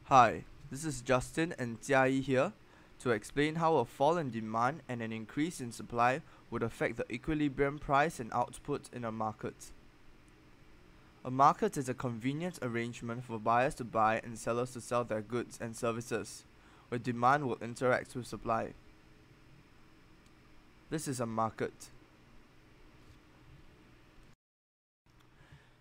Hi, this is Justin and Jiayi here to explain how a fall in demand and an increase in supply would affect the equilibrium price and output in a market. A market is a convenient arrangement for buyers to buy and sellers to sell their goods and services, where demand will interact with supply. This is a market.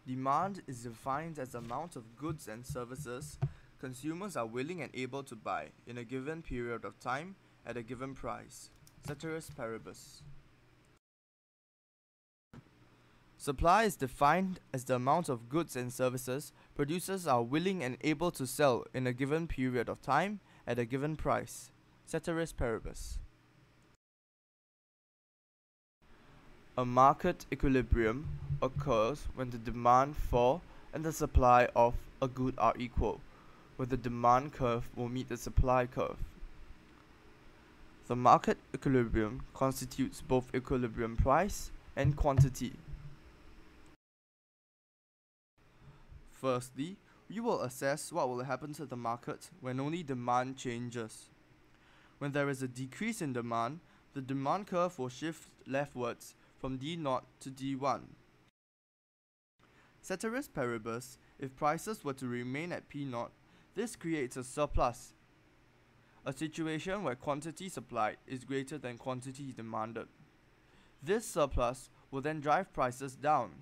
Demand is defined as the amount of goods and services consumers are willing and able to buy in a given period of time at a given price, ceteris paribus. Supply is defined as the amount of goods and services producers are willing and able to sell in a given period of time at a given price, ceteris paribus. A market equilibrium occurs when the demand for and the supply of a good are equal, where the demand curve will meet the supply curve. The market equilibrium constitutes both equilibrium price and quantity. Firstly, we will assess what will happen to the market when only demand changes. When there is a decrease in demand, the demand curve will shift leftwards from D0 to D1. Ceteris paribus, if prices were to remain at P0, this creates a surplus, a situation where quantity supplied is greater than quantity demanded. This surplus will then drive prices down.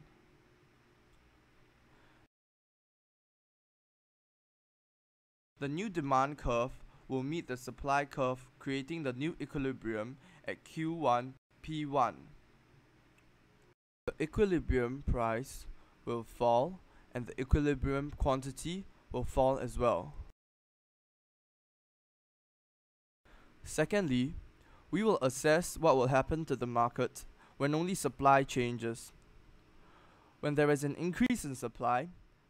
The new demand curve will meet the supply curve, creating the new equilibrium at Q1, P1. The equilibrium price will fall and the equilibrium quantity will fall as well. Secondly, we will assess what will happen to the market when only supply changes. When there is an increase in supply,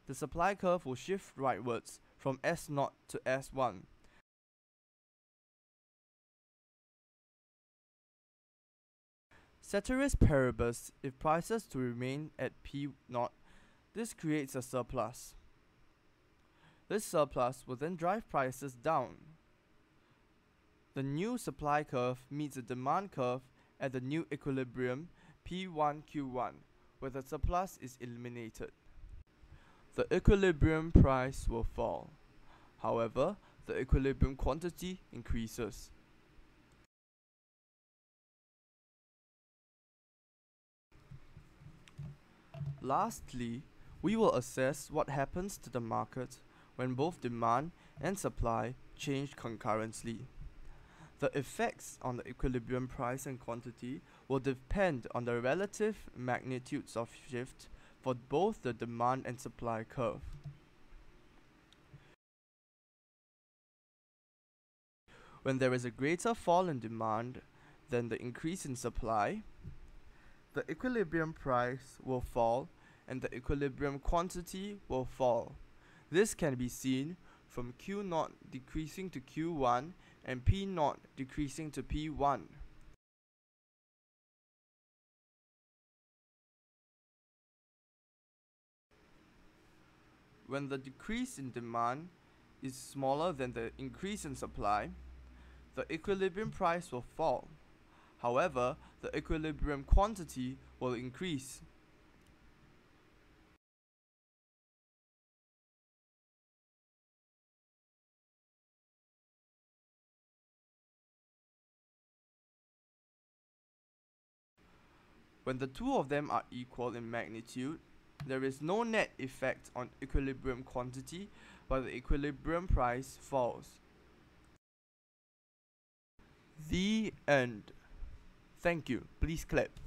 the supply curve will shift rightwards from S0 to S1. Ceteris paribus, if prices to remain at P0, this creates a surplus. This surplus will then drive prices down. The new supply curve meets the demand curve at the new equilibrium P1Q1, where the surplus is eliminated. The equilibrium price will fall. However, the equilibrium quantity increases. Lastly, we will assess what happens to the market when both demand and supply change concurrently. The effects on the equilibrium price and quantity will depend on the relative magnitudes of shift for both the demand and supply curve. When there is a greater fall in demand than the increase in supply, the equilibrium price will fall and the equilibrium quantity will fall. This can be seen from Q0 decreasing to Q1 and P0 decreasing to P1. When the decrease in demand is smaller than the increase in supply, the equilibrium price will fall. However, the equilibrium quantity will increase. When the two of them are equal in magnitude, there is no net effect on equilibrium quantity, but the equilibrium price falls. The end. Thank you. Please clap.